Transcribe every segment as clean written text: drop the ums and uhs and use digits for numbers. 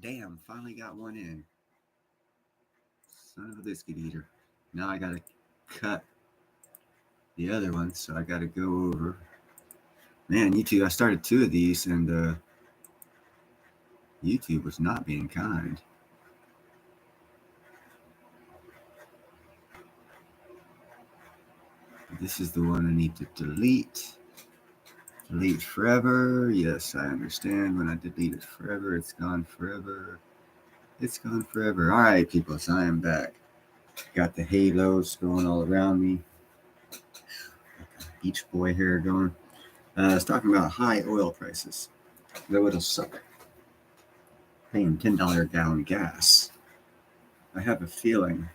Damn, finally got one in. Son of a biscuit eater. Now I gotta cut the other one, so I gotta go over. Man, YouTube, I started two of these, and YouTube was not being kind. This is the one I need to delete. Delete forever. Yes, I understand. When I delete it forever, it's gone forever. It's gone forever. All right, people, so I am back. Got the halos going all around me. Beach Boy hair going. I was talking about high oil prices. Though it'll suck. Paying $10 a gallon gas. I have a feeling,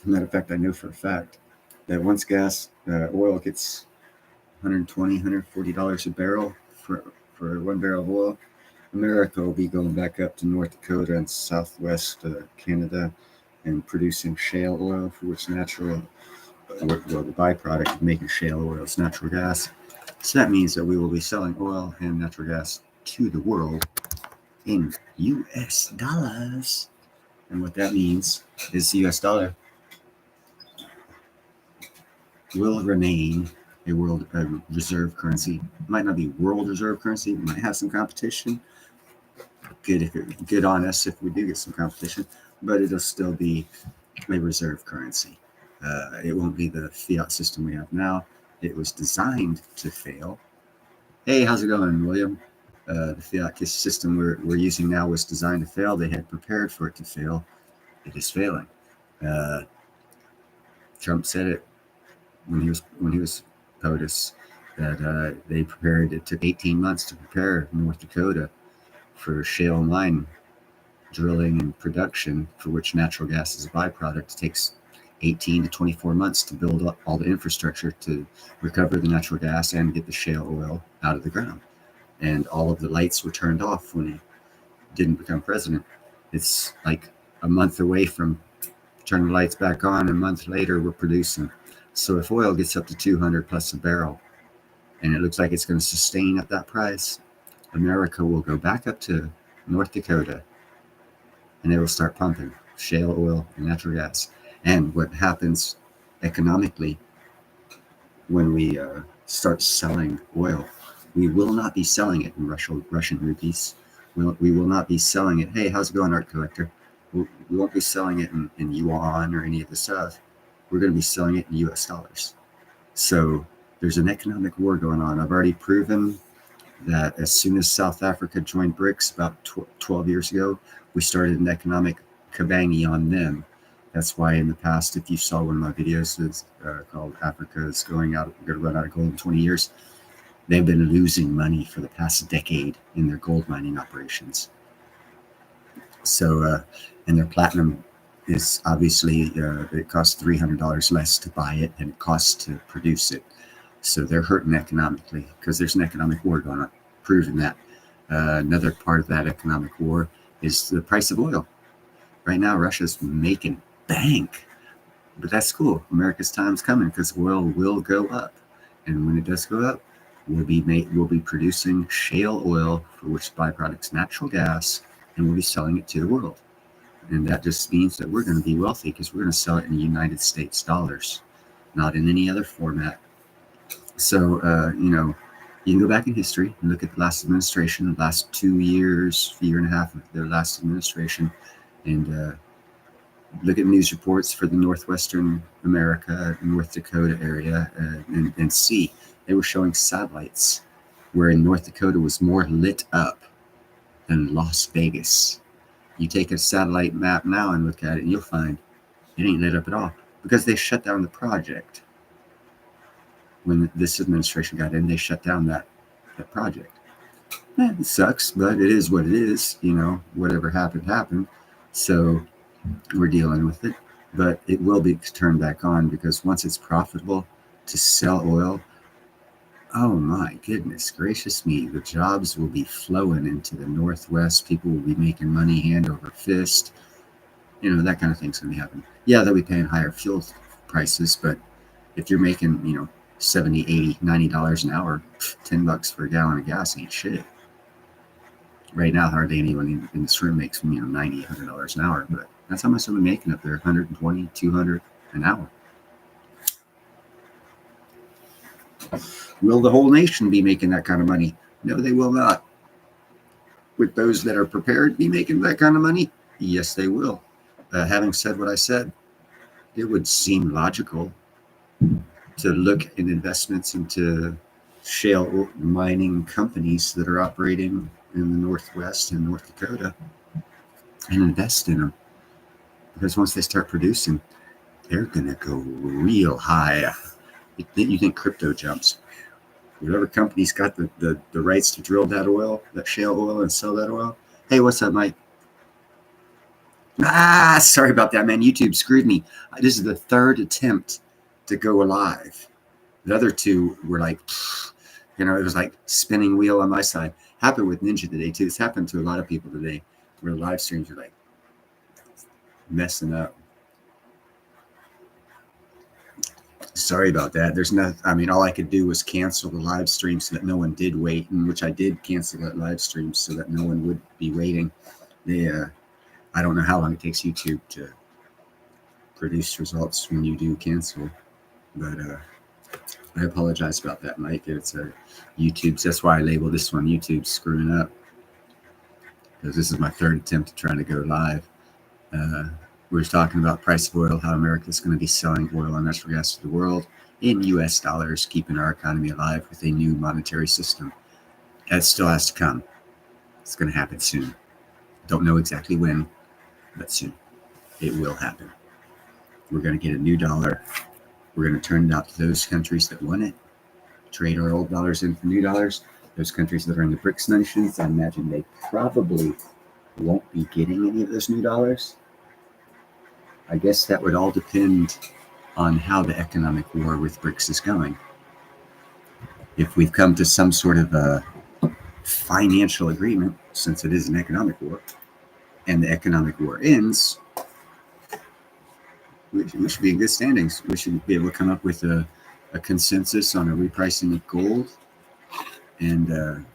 matter of fact, I know for a fact, that once oil gets $120, $140 a barrel for 1 barrel of oil, America will be going back up to North Dakota and southwest Canada and producing shale oil, for which the byproduct of making shale oil is natural gas. So that means that we will be selling oil and natural gas to the world in US dollars. And what that means is the US dollar will remain a world reserve currency. It might not be world reserve currency. It might have some competition. Good on us if we do get some competition, but it'll still be a reserve currency. It won't be the fiat system we have now. It was designed to fail. Hey, how's it going, William? The fiat system we're using now was designed to fail. They had prepared for it to fail. It is failing. Trump said it when he was POTUS that they prepared. It took 18 months to prepare North Dakota for shale mine drilling and production, for which natural gas is a byproduct. It takes 18 to 24 months to build up all the infrastructure to recover the natural gas and get the shale oil out of the ground. And all of the lights were turned off when he didn't become president. It's like a month away from turning the lights back on. A month later, we're producing. So if oil gets up to 200 plus a barrel, and it looks like it's going to sustain at that price, America will go back up to North Dakota, and they will start pumping shale oil and natural gas. And what happens economically when we start selling oil, we will not be selling it in Russian rupees. We will not be selling it. Hey, how's it going, art collector? We won't be selling it in yuan or any of the stuff. We're going to be selling it in US dollars. So there's an economic war going on. I've already proven that as soon as South Africa joined BRICS about 12 years ago, we started an economic kabangi on them. That's why in the past, if you saw one of my videos, it's called Africa is going to run out of gold in 20 years. They've been losing money for the past decade in their gold mining operations. So, and their platinum is obviously, it costs $300 less to buy it than it costs to produce it. So they're hurting economically because there's an economic war going on, proving that. Another part of that economic war is the price of oil. Right now, Russia's making bank, but that's cool. America's time's coming because oil will go up, and when it does go up, we'll be producing shale oil, for which byproduct's natural gas, and we'll be selling it to the world. And that just means that we're going to be wealthy because we're going to sell it in United States dollars, not in any other format. So, you can go back in history and look at the last administration, the last 2 years, year and a half of their last administration, and look at news reports for the Northwestern America, North Dakota area, and see. They were showing satellites where in North Dakota was more lit up than Las Vegas. You take a satellite map now and look at it, and you'll find it ain't lit up at all because they shut down the project. When this administration got in, they shut down that project. It sucks, but it is what it is. Whatever happened. So we're dealing with it, but it will be turned back on because once it's profitable to sell oil, oh my goodness gracious me, the jobs will be flowing into the Northwest. People will be making money hand over fist. That kind of thing's going to be happening. Yeah, they'll be paying higher fuel prices, but if you're making, $70, $80, $90 an hour, $10 for a gallon of gas ain't shit. Right now, hardly anyone in this room makes $90, $100 an hour, but that's how much I'm making up there, 120, 200 an hour. Will the whole nation be making that kind of money? No, they will not. Would those that are prepared be making that kind of money? Yes, they will. Having said what I said, it would seem logical to look at investments into shale mining companies that are operating in the Northwest and North Dakota and invest in them. Because once they start producing, they're going to go real high. You think crypto jumps. Whatever company's got the rights to drill that oil, that shale oil, and sell that oil. Hey, what's up, Mike? Sorry about that, man. YouTube screwed me. This is the third attempt to go live. The other two were like, it was like spinning wheel on my side. Happened with Ninja today, too. It's happened to a lot of people today where live streams are like messing up. Sorry about that. There's no, all I could do was cancel the live stream so that no one did wait, in which I did cancel that live stream so that no one would be waiting. I don't know how long it takes YouTube to produce results when you do cancel, but I apologize about that, Mike. It's YouTube's. That's why I labeled this one YouTube screwing up, because this is my third attempt at trying to go live. We were talking about price of oil, how America's going to be selling oil and natural gas to the world in U.S. dollars, keeping our economy alive with a new monetary system. That still has to come. It's going to happen soon. Don't know exactly when, but soon. It will happen. We're going to get a new dollar. We're going to turn it out to those countries that want it, trade our old dollars in for new dollars. Those countries that are in the BRICS nations, I imagine they probably won't be getting any of those new dollars. I guess that would all depend on how the economic war with BRICS is going. If we've come to some sort of a financial agreement, since it is an economic war, and the economic war ends, we should be in good standings. We should be able to come up with a consensus on a repricing of gold and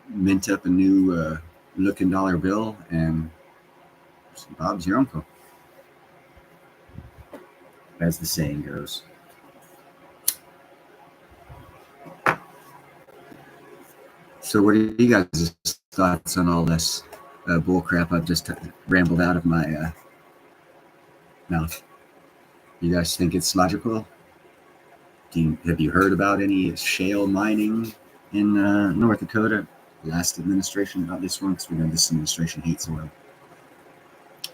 mint up a new looking dollar bill, and Bob's your uncle, as the saying goes. So what are you guys' thoughts on all this bull crap I've just rambled out of my mouth? You guys think it's logical? Have you heard about any shale mining in North Dakota? Last administration, not this one, because we know this administration hates oil.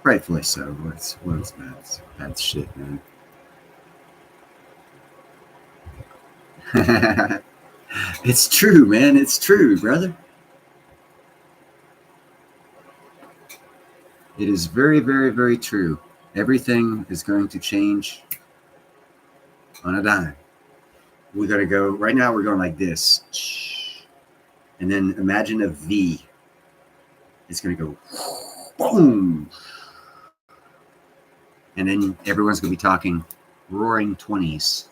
Rightfully so. What's that? That's shit, man. It's true, man. It's true, brother. It is very, very, very true. Everything is going to change on a dime. We got to go, right now we're going like this. And then imagine a V. It's going to go boom. And then everyone's going to be talking roaring 20s.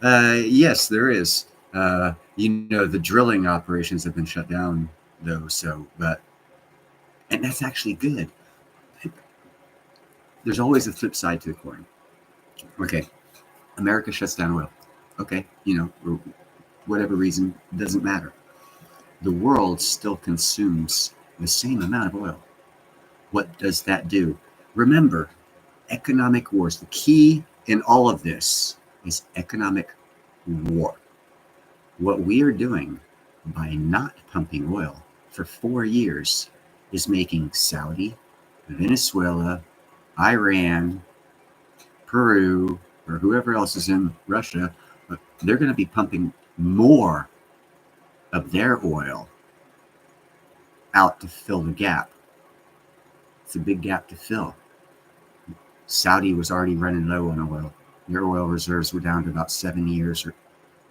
Yes, there is. The drilling operations have been shut down, though. And that's actually good. There's always a flip side to the coin. Okay, America shuts down oil. Okay, for whatever reason, it doesn't matter. The world still consumes the same amount of oil. What does that do? Remember, economic wars. The key in all of this is economic war. What we are doing by not pumping oil for 4 years is making Saudi, Venezuela, Iran, Peru, or whoever else is in Russia, they're going to be pumping more of their oil out to fill the gap. It's a big gap to fill. Saudi was already running low on oil. Their oil reserves were down to about 7 years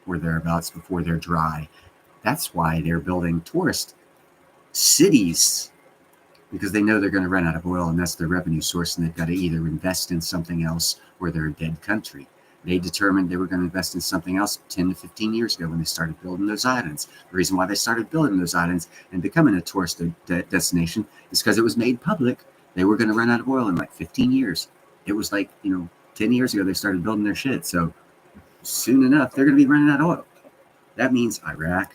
or thereabouts before they're dry. That's why they're building tourist cities, because they know they're going to run out of oil, and that's their revenue source, and they've got to either invest in something else or they're a dead country. They determined they were going to invest in something else 10 to 15 years ago when they started building those islands. The reason why they started building those islands and becoming a tourist destination is because it was made public. They were going to run out of oil in like 15 years. It was like, 10 years ago they started building their shit. So soon enough, they're going to be running out of oil. That means Iraq,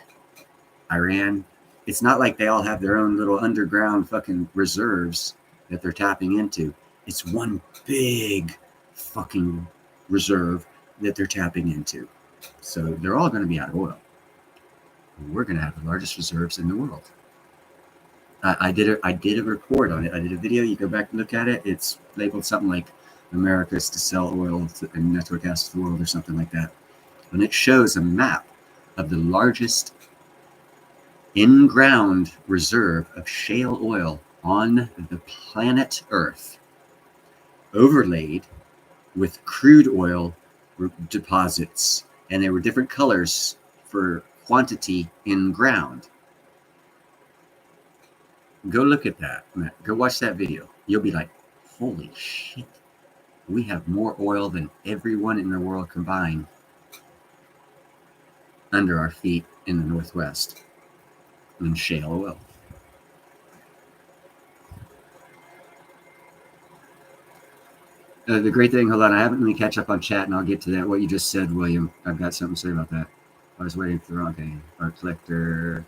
Iran. It's not like they all have their own little underground fucking reserves that they're tapping into. It's one big fucking reserve that they're tapping into. So they're all going to be out of oil. We're going to have the largest reserves in the world. I did a report on it. I did a video. You go back and look at it. It's labeled something like America's to sell oil and natural gas to the world or something like that. And it shows a map of the largest in-ground reserve of shale oil on the planet Earth, overlaid with crude oil deposits, and there were different colors for quantity in ground. Go look at that. Go watch that video. You'll be like, holy shit, we have more oil than everyone in the world combined under our feet in the Northwest in shale oil. The great thing, hold on, let me catch up on chat and I'll get to that. What you just said, William, I've got something to say about that. I was waiting for the wrong thing. Art collector.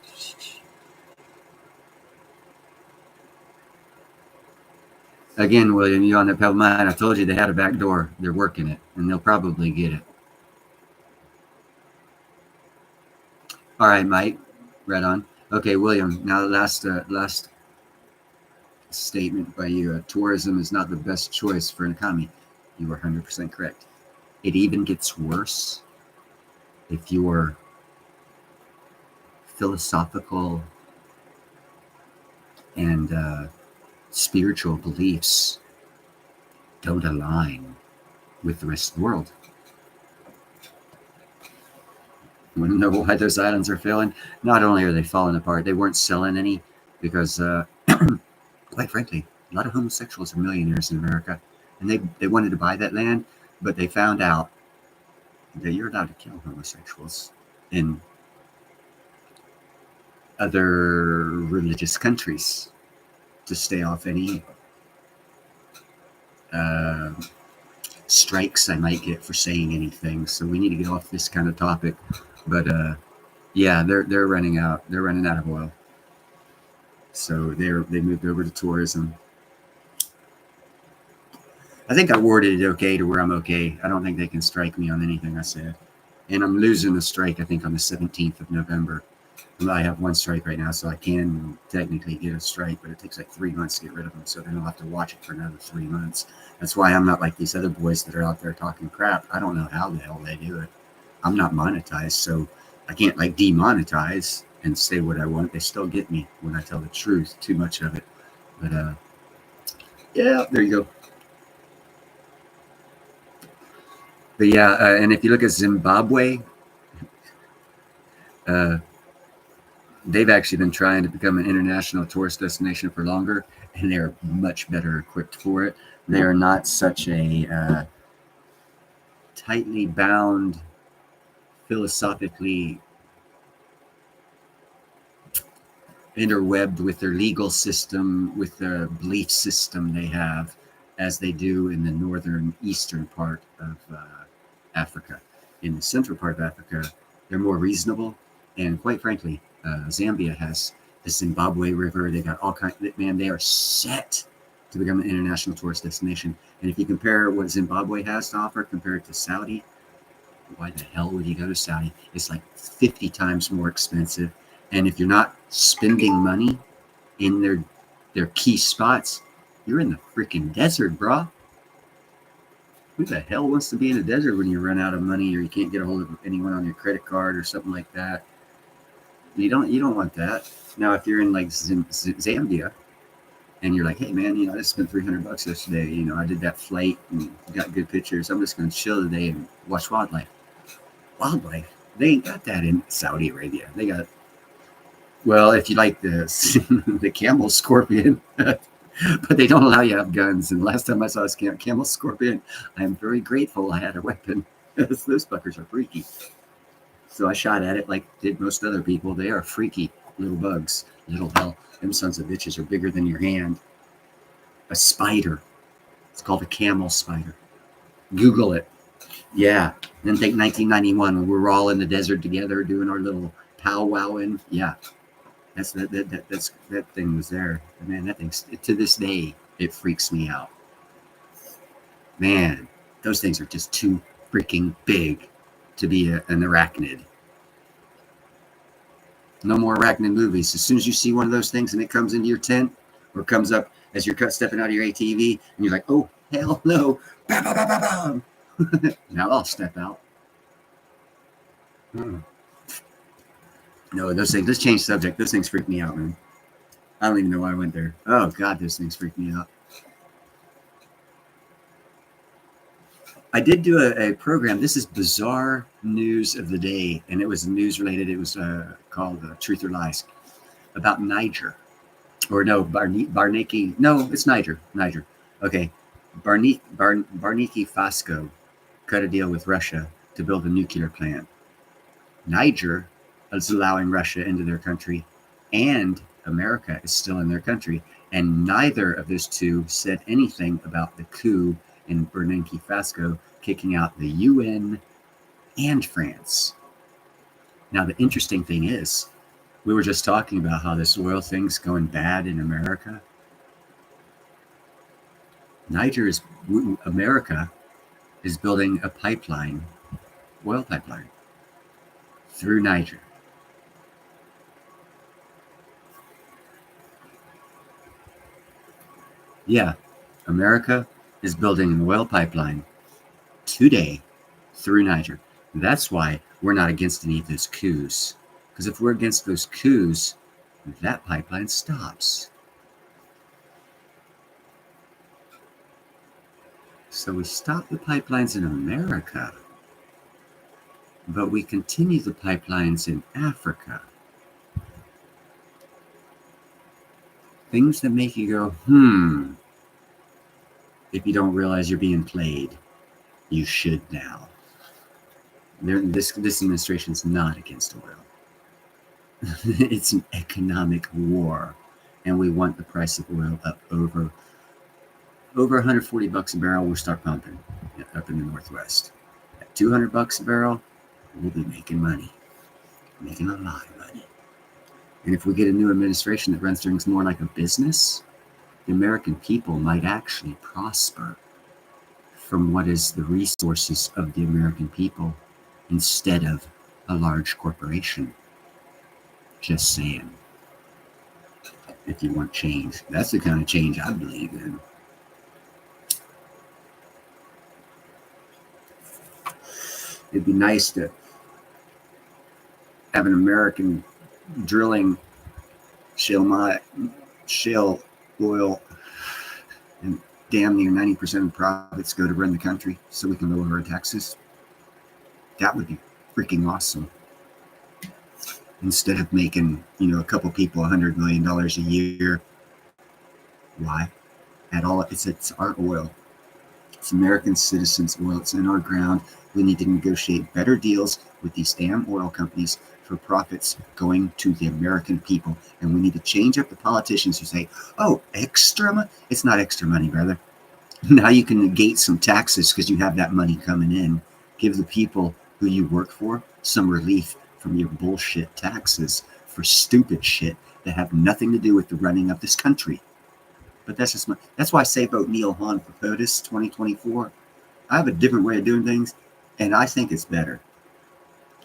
Again, William, you on the Pebble Mine. I told you they had a back door. They're working it, and they'll probably get it. All right, Mike. Right on. Okay, William. Now, the last statement by you. Tourism is not the best choice for an economy. You are 100% correct. It even gets worse if your philosophical and spiritual beliefs don't align with the rest of the world. You want to know why those islands are failing? Not only are they falling apart, they weren't selling any because, quite frankly, a lot of homosexuals are millionaires in America, and they wanted to buy that land, but they found out that you're allowed to kill homosexuals in other religious countries to stay off any strikes I might get for saying anything. So we need to get off this kind of topic. But yeah, they're running out. They're running out of oil. So they moved over to tourism. I think I worded it okay to where I'm okay. I don't think they can strike me on anything I said. And I'm losing the strike, I think, on the 17th of November. I have one strike right now, so I can technically get a strike, but it takes like 3 months to get rid of them. So then I'll have to watch it for another 3 months. That's why I'm not like these other boys that are out there talking crap. I don't know how the hell they do it. I'm not monetized, so I can't like demonetize and say what I want. They still get me when I tell the truth, too much of it. But yeah, there you go. But yeah, and if you look at Zimbabwe, they've actually been trying to become an international tourist destination for longer, and they're much better equipped for it. They are not such a tightly bound, philosophically interwebbed with their legal system, with the belief system they have, as they do in the northern eastern part of Africa. In the central part of Africa, they're more reasonable, and quite frankly, Zambia has the Zimbabwe River. They got all kinds. Man, they are set to become an international tourist destination. And if you compare what Zimbabwe has to offer compared to Saudi, why the hell would you go to Saudi? It's like 50 times more expensive. And if you're not spending money in their key spots, you're in the freaking desert, bro. Who the hell wants to be in a desert when you run out of money or you can't get a hold of anyone on your credit card or something like that? You don't want that. Now, if you're in like Zambia and you're like, hey man, I just spent $300 yesterday. I did that flight and got good pictures. I'm just going to chill today and watch wildlife. Wildlife? They ain't got that in Saudi Arabia. They got, well, if you like the camel scorpion, but they don't allow you to have guns. And last time I saw this camel scorpion, I am very grateful I had a weapon. Those fuckers are freaky. So I shot at it like did most other people. They are freaky little bugs. Little hell. Them sons of bitches are bigger than your hand. A spider. It's called a camel spider. Google it. Yeah. Then take 1991 when we were all in the desert together doing our little powwowing. Yeah. That thing was there. Man, that thing, to this day, it freaks me out. Man, those things are just too freaking big to be an arachnid. No more arachnid movies. As soon as you see one of those things and it comes into your tent or comes up as you're stepping out of your ATV and you're like, oh, hell no. Bah, bah, bah, bah, bah. Now I'll step out. No, those things, let's change subject. Those things freak me out, man. I don't even know why I went there. Oh, God, those things freak me out. I did do a program. This is Bizarre News of the Day, and it was news related. It was called Truth or Lies about Niger. Or no, Barniki. No, it's Niger. Niger. Okay. Barniki Fasco cut a deal with Russia to build a nuclear plant. Niger is allowing Russia into their country, and America is still in their country. And neither of those two said anything about the coup in Burkina Faso, kicking out the UN and France. Now, the interesting thing is, we were just talking about how this oil thing's going bad in America. America is building a pipeline, oil pipeline, through Niger. Yeah, America is building an oil pipeline today through Niger. That's why we're not against any of those coups. Because if we're against those coups, that pipeline stops. So we stop the pipelines in America, but we continue the pipelines in Africa. Things that make you go, If you don't realize you're being played, you should now. This administration is not against oil. It's an economic war, and we want the price of oil up over $140 a barrel. We'll start pumping up in the Northwest. At $200 a barrel, we'll be making money, making a lot of money. And if we get a new administration that runs things more like a business, the American people might actually prosper from what is the resources of the American people instead of a large corporation. Just saying. If you want change, that's the kind of change I believe in. It'd be nice to have an American drilling shale oil, and damn near 90% of profits go to run the country so we can lower our taxes. That would be freaking awesome. Instead of making, a couple people $100 million a year. Why? It's our oil. It's American citizens' oil. It's in our ground. We need to negotiate better deals with these damn oil companies for profits going to the American people. And we need to change up the politicians who say, oh, extra money? It's not extra money, brother. Now you can negate some taxes because you have that money coming in. Give the people who you work for some relief from your bullshit taxes for stupid shit that have nothing to do with the running of this country. But that's why I say vote Neil Hahn for POTUS 2024. I have a different way of doing things, and I think it's better.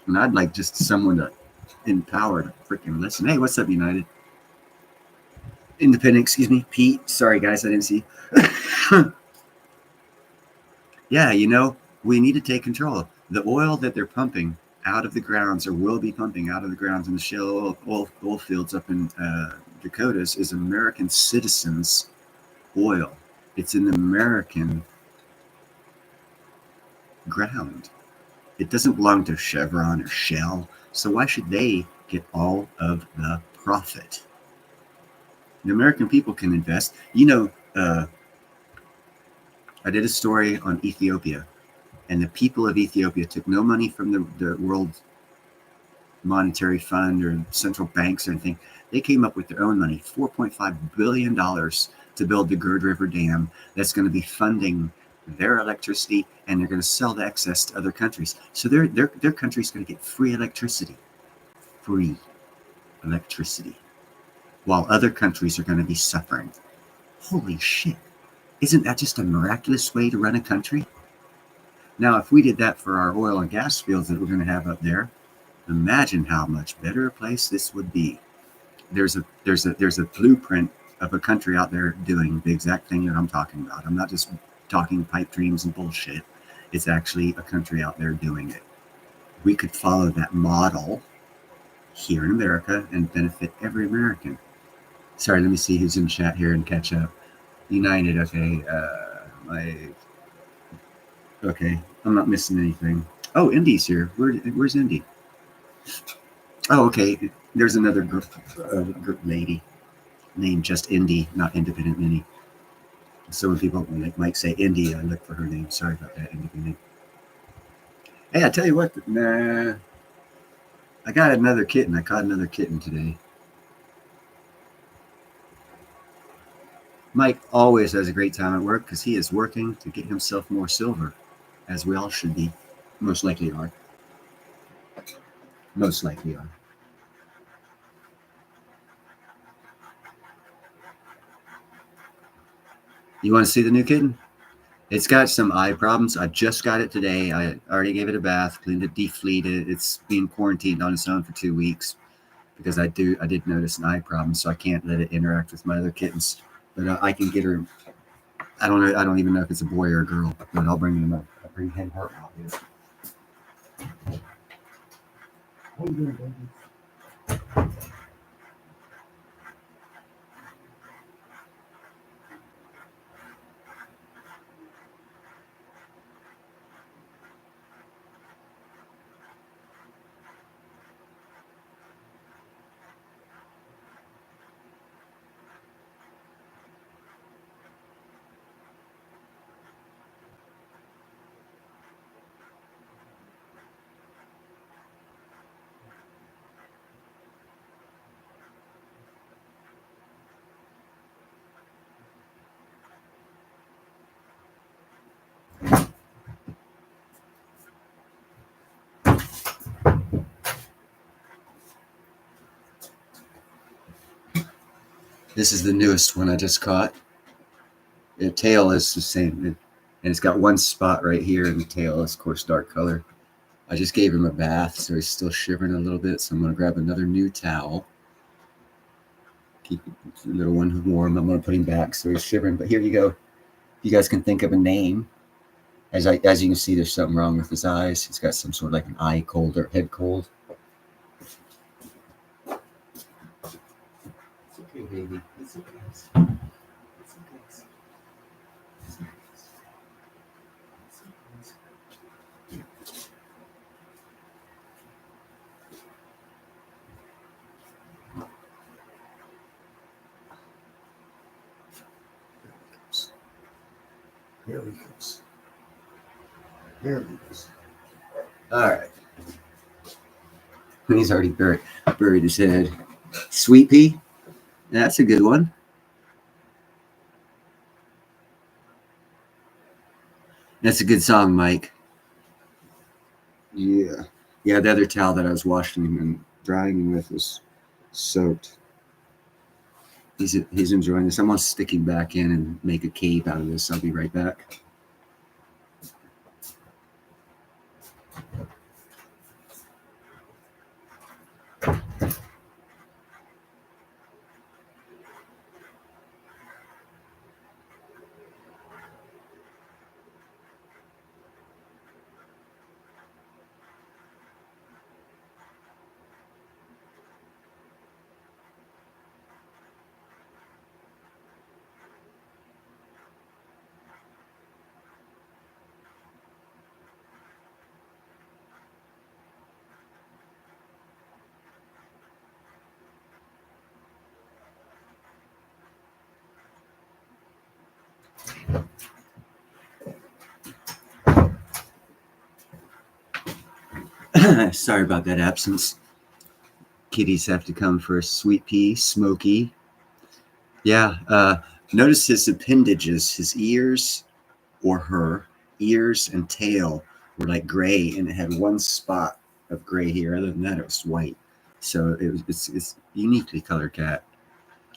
And I'd like just someone to empower to freaking listen. Hey, what's up, United? Independent, excuse me. Pete, sorry guys, I didn't see. Yeah, we need to take control. The oil that they're pumping out of the grounds, or will be pumping out of the grounds in the shale oil fields up in Dakotas, is American citizens' oil. It's an American ground. It doesn't belong to Chevron or Shell, so why should they get all of the profit? The American people can invest. I did a story on Ethiopia And the people of Ethiopia took no money from the World Monetary Fund or central banks or anything. They came up with their own money, $4.5 billion to build the Gerd River Dam that's going to be funding their electricity, and they're going to sell the excess to other countries. So their country's going to get free electricity. Free electricity. While other countries are going to be suffering. Holy shit. Isn't that just a miraculous way to run a country? Now, if we did that for our oil and gas fields that we're going to have up there, imagine how much better a place this would be. There's a blueprint of a country out there doing the exact thing that I'm talking about. I'm not just talking pipe dreams and bullshit. It's actually a country out there doing it. We could follow that model here in America and benefit every American. Sorry, let me see who's in chat here and catch up. United, okay. Okay, I'm not missing anything. Oh, Indy's here. Where's Indy? Oh, okay. There's another group lady named just Indy, not Independent Mini. So when people might say Indy, I look for her name. Sorry about that, Independent. Hey, I tell you what, nah, I got another kitten. I caught another kitten today. Mike always has a great time at work because he is working to get himself more silver, as we all should be. Most likely are. Most likely are. You want to see the new kitten? It's got some eye problems. I just got it today. I already gave it a bath, cleaned it, defleed it. It's being quarantined on its own for 2 weeks because I did notice an eye problem, so I can't let it interact with my other kittens. But I can get her. I don't know. I don't even know if it's a boy or a girl. But I'll bring him up. I'll bring him her out here. How you doing, baby? This is the newest one I just caught. The tail is the same, and it's got one spot right here, and the tail is, of course, dark color. I just gave him a bath, so he's still shivering a little bit. So I'm going to grab another new towel. Keep the little one warm. I'm going to put him back so he's shivering. But here you go. You guys can think of a name. As you can see, there's something wrong with his eyes. He's got some sort of like an eye cold or head cold. It's okay, baby. It's okay. It's okay. It's okay. Here he goes. Here he goes. All right. He's already buried his head. Sweet pea. That's a good one. That's a good song, Mike. Yeah. Yeah, the other towel that I was washing him and drying him with was soaked. He's enjoying this. I'm going to stick him back in and make a cape out of this. I'll be right back. Sorry about that absence. Kitties have to come first. Sweet pea, Smokey. Yeah. Notice his appendages, his ears, or her ears and tail were like gray, and it had one spot of gray here. Other than that, it was white. So it's uniquely colored cat,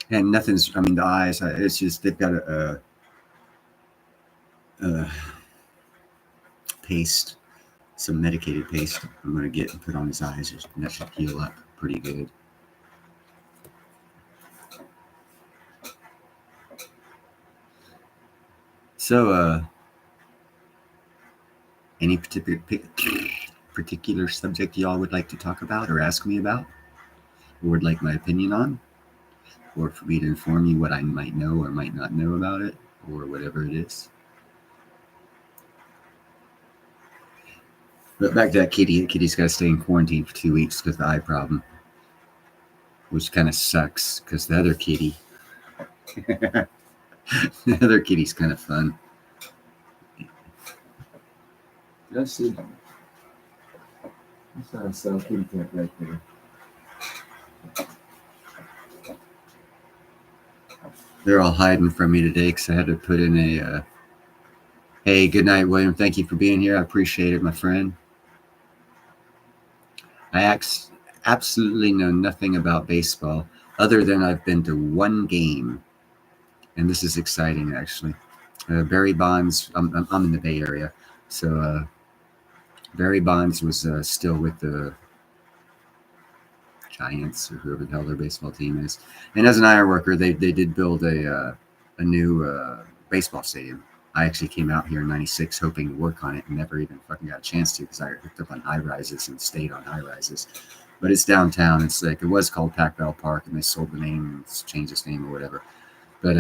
and nothing's. I mean, the eyes. It's just they've got a paste, some medicated paste. I'm gonna get and put on his eyes. And that should heal up pretty good. So, any particular subject y'all would like to talk about or ask me about, or would like my opinion on, or for me to inform you what I might know or might not know about it, or whatever it is. But back to that kitty. Kitty's got to stay in quarantine for 2 weeks because of the eye problem, which kind of sucks because the other kitty, the other kitty's kind of fun. Let's see. I saw a cell kitty cat right there. They're all hiding from me today because I had to put in a, hey, good night, William. Thank you for being here. I appreciate it, my friend. I absolutely know nothing about baseball other than I've been to one game, and this is exciting, actually. Barry Bonds, I'm in the Bay Area, so Barry Bonds was still with the Giants or whoever the hell their baseball team is. And as an iron worker, they did build a new baseball stadium. I actually came out here in '96 hoping to work on it and never even fucking got a chance to because I hooked up on high rises and stayed on high rises. But it's downtown. It's like, it was called Pac Bell Park and they sold the name and changed its name or whatever. But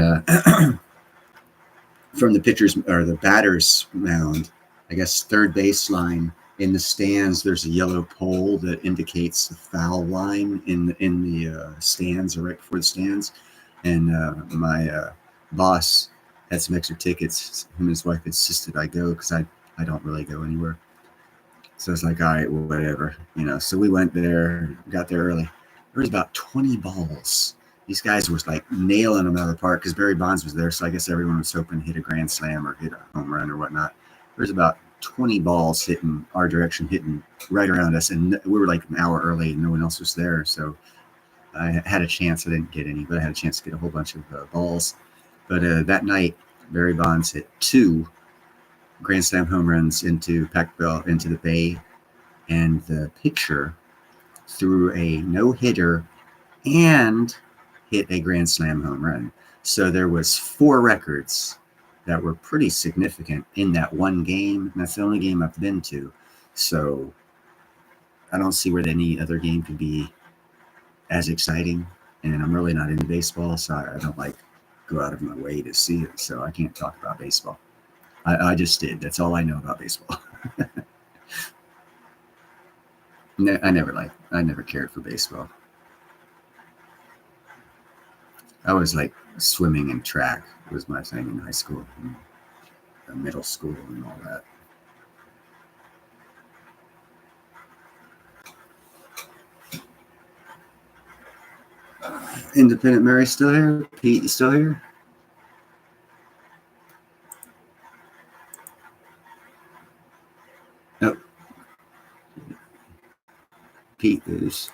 from the pitcher's or the batter's mound, I guess third baseline, in the stands, there's a yellow pole that indicates the foul line in the stands or right before the stands. And my boss had some extra tickets. Him and his wife insisted I go because I don't really go anywhere. So I was like, all right, well, whatever, you know. So we went there, got there early. There was about 20 balls. These guys were like nailing them out of the park because Barry Bonds was there. So I guess everyone was hoping to hit a grand slam or hit a home run or whatnot. There's about 20 balls hitting our direction, hitting right around us. And we were like an hour early and no one else was there. So I had a chance. I didn't get any, but I had a chance to get a whole bunch of balls. But that night, Barry Bonds hit 2 grand slam home runs into Pac-Bell, into the Bay. And the pitcher threw a no-hitter and hit a grand slam home run. So there was 4 records that were pretty significant in that one game. And that's the only game I've been to. So I don't see where any other game could be as exciting. And I'm really not into baseball, so I don't like go out of my way to see it. So I can't talk about baseball. I just did. That's all I know about baseball. I never cared for baseball. I was like swimming and track was my thing in high school and middle school and all that. Independent Mary still here? Pete, you still here? Nope. Pete is.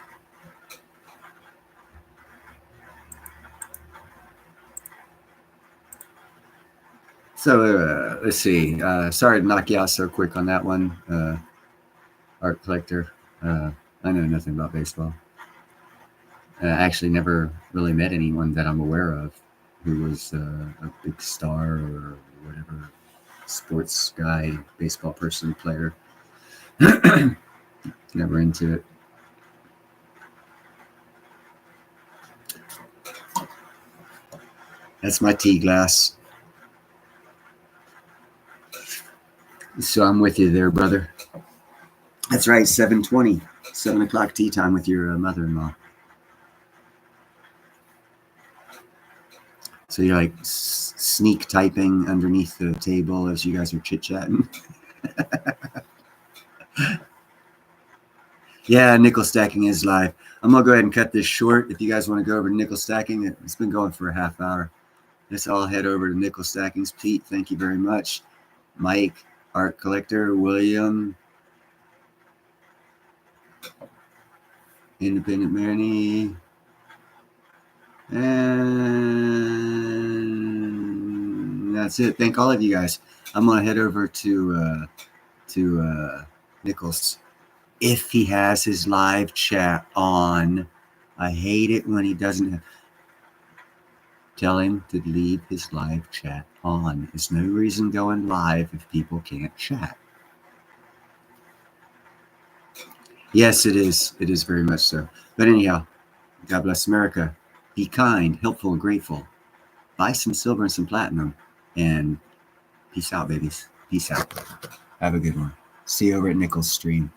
So let's see. Sorry to knock you out so quick on that one, art collector. I know nothing about baseball. I actually never really met anyone that I'm aware of who was a big star or whatever, sports guy, baseball person, player. Never into it. That's my tea glass. So I'm with you there, brother. That's right, 7:20, 7 o'clock tea time with your mother-in-law. So you're like sneak typing underneath the table as you guys are chit-chatting. Yeah, nickel stacking is live. I'm gonna go ahead and cut this short. If you guys want to go over to nickel stacking, it's been going for a half hour. Let's all head over to nickel stackings. Pete, thank you very much. Mike, art collector, William, independent Manny, and that's it. Thank all of you guys. I'm gonna head over to Nichols if he has his live chat on. I hate it when he doesn't. Tell him to leave his live chat on. There's no reason going live if people can't chat. Yes, it is. It is very much so. But anyhow, God bless America. Be kind, helpful, and grateful. Buy some silver and some platinum. And peace out, babies. Peace out. Have a good one. See you over at Nichols' stream.